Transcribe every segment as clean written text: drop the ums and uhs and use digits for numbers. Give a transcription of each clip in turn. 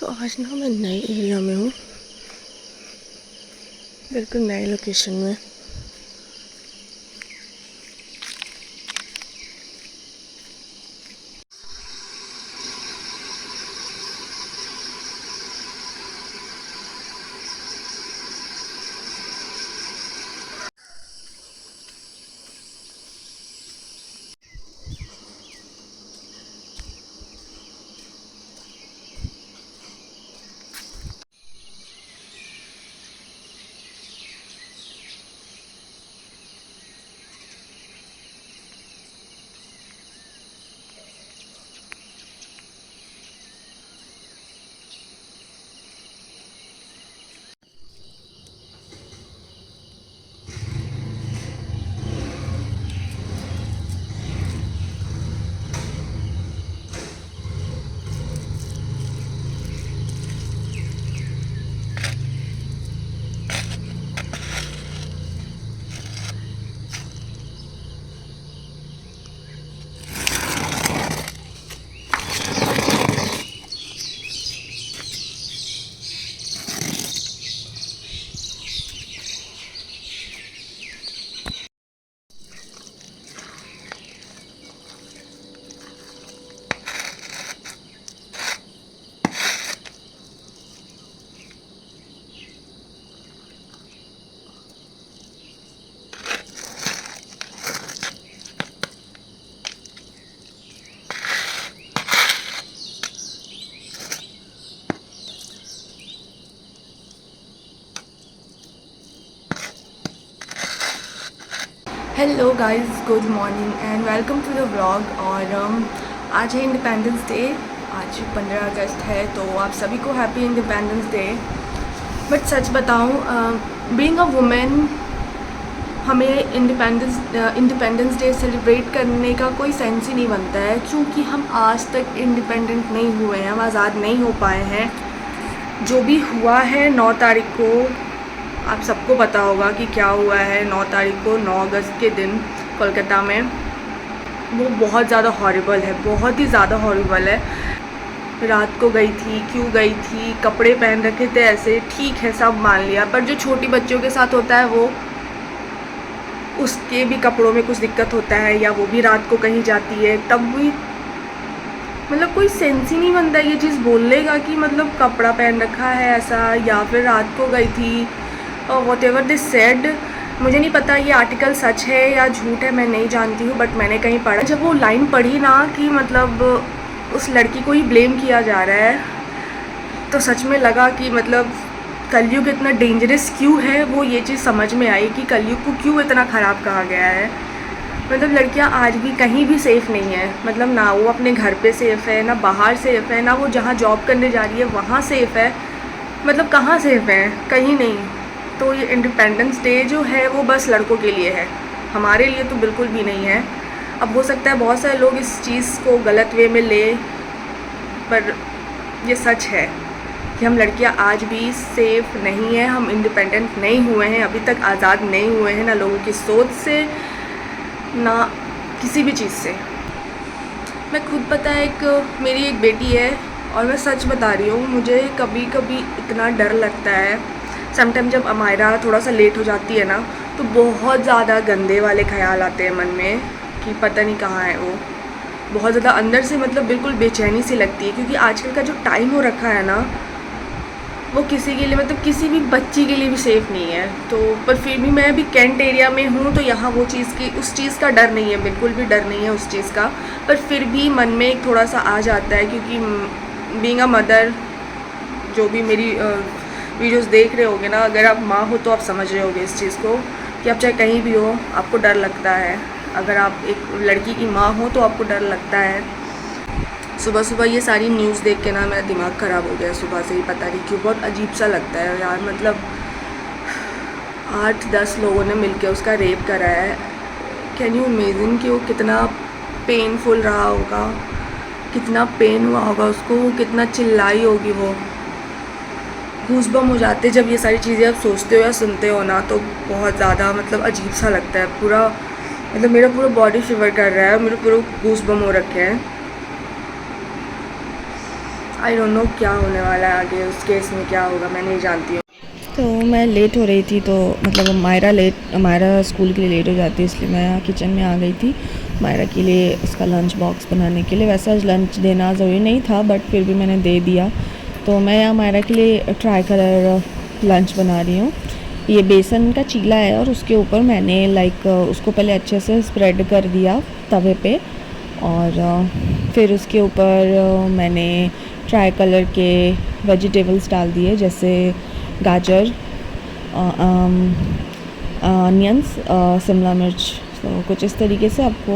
तो आज ना मैं नए एरिया में हूँ, बिल्कुल नए लोकेशन में। Hello guys, good morning and welcome to the vlog. और आज है इंडिपेंडेंस डे, आज 15 अगस्त है, तो आप सभी को हैप्पी इंडिपेंडेंस डे। बट सच बताऊं, बीइंग अ वुमेन हमें इंडिपेंडेंस डे सेलिब्रेट करने का कोई सेंस ही नहीं बनता है, क्योंकि हम आज तक इंडिपेंडेंट नहीं हुए हैं, हम आज़ाद नहीं हो पाए हैं। जो भी हुआ है 9 तारीख को, आप सबको पता होगा कि क्या हुआ है 9 तारीख को, 9 अगस्त के दिन कोलकाता में। वो बहुत ज़्यादा हॉरिबल है, बहुत ही ज़्यादा हॉरिबल है। रात को गई थी, क्यों गई थी, कपड़े पहन रखे थे ऐसे, ठीक है सब मान लिया, पर जो छोटी बच्चों के साथ होता है वो उसके भी कपड़ों में कुछ दिक्कत होता है, या वो भी रात को कहीं जाती है, तब भी मतलब कोई सेंस ही नहीं बनता ये चीज़ बोलने का कि मतलब कपड़ा पहन रखा है ऐसा, या फिर रात को गई थी, वॉट एवर दिस सेड। मुझे नहीं पता ये आर्टिकल सच है या झूठ है, मैं नहीं जानती हूँ, बट मैंने कहीं पढ़ा। जब वो लाइन पढ़ी ना कि मतलब उस लड़की को ही ब्लेम किया जा रहा है, तो सच में लगा कि मतलब कलयुग इतना डेंजरस क्यों है। वो ये चीज़ समझ में आई कि कलयुग को क्यों इतना ख़राब कहा गया है। मतलब लड़कियां आज भी कहीं भी सेफ़ नहीं है, मतलब ना वो अपने घर पे सेफ़ है, ना बाहर सेफ़ है, ना वो जहाँ जॉब करने जा रही है वहाँ सेफ़ है। मतलब कहाँ सेफ़ है, कहीं नहीं। तो ये इंडिपेंडेंस डे जो है वो बस लड़कों के लिए है, हमारे लिए तो बिल्कुल भी नहीं है। अब हो सकता है बहुत सारे लोग इस चीज़ को गलत वे में ले, पर ये सच है कि हम लड़कियां आज भी सेफ़ नहीं हैं, हम इंडिपेंडेंट नहीं हुए हैं, अभी तक आज़ाद नहीं हुए हैं, ना लोगों की सोच से, ना किसी भी चीज़ से। मैं खुद पता है, मेरी एक बेटी है, और मैं सच बता रही हूँ, मुझे कभी कभी इतना डर लगता है। समटाइम जब अमायरा थोड़ा सा लेट हो जाती है ना, तो बहुत ज़्यादा गंदे वाले ख्याल आते हैं मन में कि पता नहीं कहाँ है वो। बहुत ज़्यादा अंदर से मतलब बिल्कुल बेचैनी सी लगती है, क्योंकि आजकल का जो टाइम हो रखा है ना, वो किसी के लिए मतलब किसी भी बच्ची के लिए भी सेफ़ नहीं है। तो पर फिर भी मैं अभी कैंट एरिया में हूँ, तो यहाँ वो चीज़ की, उस चीज़ का डर नहीं है, बिल्कुल भी डर नहीं है उस चीज़ का। पर फिर भी मन में एक थोड़ा सा आ जाता है, क्योंकि बीइंग अ मदर, जो भी मेरी वीडियोस देख रहे होगे ना, अगर आप माँ हो तो आप समझ रहे होगे इस चीज़ को, कि आप चाहे कहीं भी हो आपको डर लगता है। अगर आप एक लड़की की माँ हो तो आपको डर लगता है। सुबह सुबह ये सारी न्यूज़ देख के ना मेरा दिमाग ख़राब हो गया सुबह से ही, पता नहीं क्यों, बहुत अजीब सा लगता है यार। मतलब 8-10 लोगों ने मिलके उसका रेप करा है। कैन यू इमेजिन कि वो कितना पेनफुल रहा होगा, कितना पेन हुआ होगा उसको, कितना चिल्लाई होगी वो। गूज़बम हो जाते जब ये सारी चीज़ें आप सोचते हो या सुनते हो ना, तो बहुत ज़्यादा मतलब अजीब सा लगता है पूरा। मतलब मेरा पूरा बॉडी शिवर कर रहा है, मेरे पूरे गूज़बम हो रखे हैं। आई डोंट नो क्या होने वाला है आगे, उस केस में क्या होगा मैं नहीं जानती हूँ। तो मैं लेट हो रही थी, तो मतलब मायरा स्कूल के लिए लेट हो जाती है, इसलिए मैं यहाँ किचन में आ गई थी मायरा के लिए उसका लंच बॉक्स बनाने के लिए। वैसे आज लंच देना ज़रूरी नहीं था, बट फिर भी मैंने दे दिया। तो मैं यहाँ मायरा के लिए ट्राई कलर लंच बना रही हूँ। ये बेसन का चीला है और उसके ऊपर मैंने उसको पहले अच्छे से स्प्रेड कर दिया तवे पे, और फिर उसके ऊपर मैंने ट्राई कलर के वेजिटेबल्स डाल दिए, जैसे गाजर, अनियंस, शिमला मिर्च। तो कुछ इस तरीके से आपको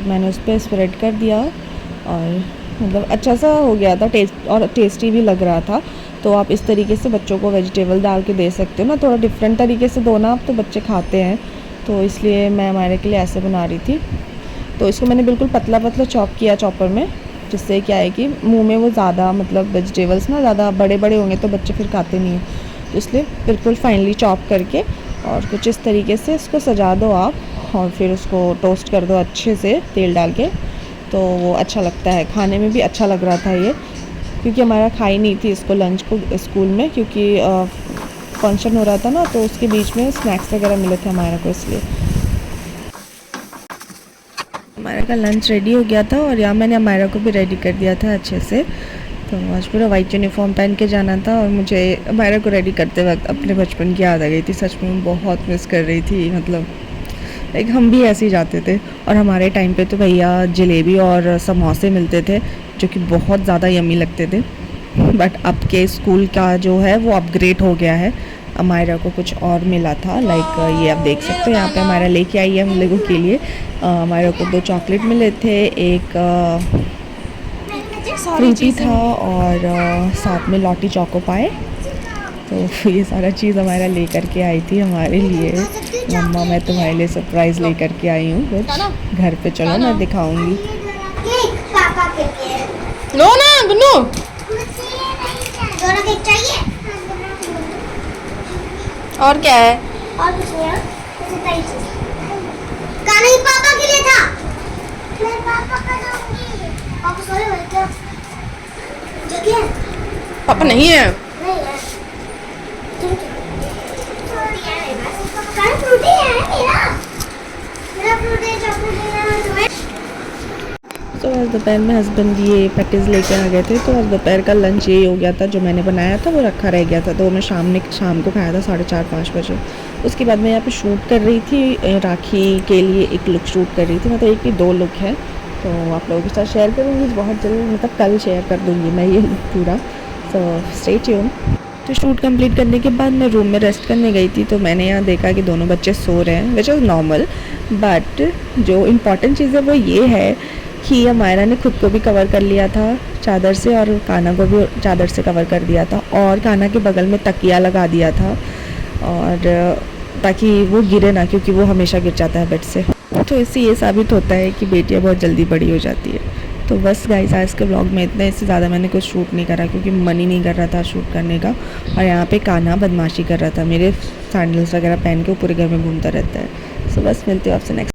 मैंने उस पर स्प्रेड कर दिया, और मतलब अच्छा सा हो गया था, टेस्टी भी लग रहा था। तो आप इस तरीके से बच्चों को वेजिटेबल डाल के दे सकते हो ना, थोड़ा डिफरेंट तरीके से दो ना आप, तो बच्चे खाते हैं। तो इसलिए मैं हमारे के लिए ऐसे बना रही थी। तो इसको मैंने बिल्कुल पतला पतला चॉप किया चॉपर में, जिससे क्या है कि मुंह में वो ज़्यादा मतलब वेजिटेबल्स ना ज़्यादा बड़े बड़े होंगे तो बच्चे फिर खाते नहीं हैं, तो इसलिए बिल्कुल फाइनली चॉप करके और कुछ इस तरीके से इसको सजा दो आप, और फिर उसको टोस्ट कर दो अच्छे से तेल डाल के, तो वो अच्छा लगता है। खाने में भी अच्छा लग रहा था ये, क्योंकि हमारा खाई नहीं थी इसको लंच को स्कूल में, क्योंकि फंक्शन हो रहा था ना, तो उसके बीच में स्नैक्स वगैरह मिले थे हमारा को, इसलिए। हमारा का लंच रेडी हो गया था, और यहाँ मैंने हमारा को भी रेडी कर दिया था अच्छे से। तो आज पूरा वाइट यूनिफॉर्म पहन के जाना था, और मुझे हमारा को रेडी करते वक्त अपने बचपन की याद आ गई थी। सच में बहुत मिस कर रही थी, मतलब लाइक हम भी ऐसे ही जाते थे। और हमारे टाइम पे तो भैया जलेबी और समोसे मिलते थे, जो कि बहुत ज़्यादा यम्मी लगते थे। बट अब के स्कूल का जो है वो अपग्रेड हो गया है। हमारा को कुछ और मिला था, ये आप देख सकते हो यहाँ पे हमारा लेके आई है हम लोगों के लिए। हमारे को 2 चॉकलेट मिले थे, एक फ्रूटी था, और साथ में लॉटी चोको पाए। तो ये सारा चीज़ हमारा लेकर के आई थी हमारे लिए। मम्मा मैं तुम्हारे लिए सरप्राइज़ लेकर के आई हूँ कुछ घर पे, चलो मैं दिखाऊंगी। नो ना गुन्नू, दोनों केक चाहिए। और क्या है? और कुछ नहीं है, गाना ही पापा के लिए था। मैं पापा का दूंगी। पापा सोए हुए क्या? जगह है? पापा नहीं है। नहीं है। ठीक है। गाना फ्रूटी है मेरा। मेरा फ्रूटी चॉकलेट लेना है तुम्हें। तो आज दोपहर में हस्बैंड ये पैकेज लेके आ गए थे, तो आज दोपहर का लंच यही हो गया था। जो मैंने बनाया था वो रखा रह गया था, तो मैं शाम को खाया था 4:30-5 बजे। उसके बाद मैं यहाँ पे शूट कर रही थी, राखी के लिए एक लुक शूट कर रही थी। मतलब एक ही 2 लुक है, तो आप लोगों के साथ शेयर करूँगी बहुत जल्द, मतलब कल शेयर कर दूँगी मैं ये पूरा। तो स्टे ट्यून। तो शूट कंप्लीट करने के बाद मैं रूम में रेस्ट करने गई थी, तो मैंने यहाँ देखा कि दोनों बच्चे सो रहे हैं, विच इज़ नॉर्मल। बट जो इम्पॉर्टेंट चीज़ है वो ये है कि हमारा ने खुद को भी कवर कर लिया था चादर से, और काना को भी चादर से कवर कर दिया था, और काना के बगल में तकिया लगा दिया था, और ताकि वो गिरे ना, क्योंकि वो हमेशा गिर जाता है बेड से। तो इससे ये साबित होता है कि बेटियाँ बहुत जल्दी बड़ी हो जाती है। तो बस गाइस आज के ब्लॉग में इतना, इससे ज़्यादा मैंने कुछ शूट नहीं करा, क्योंकि मन ही नहीं कर रहा था शूट करने का। और यहाँ पे कान्हा बदमाशी कर रहा था, मेरे सैंडल्स वगैरह पहन के पूरे घर में घूमता रहता है। सो बस मिलते हो आपसे नेक्स्ट।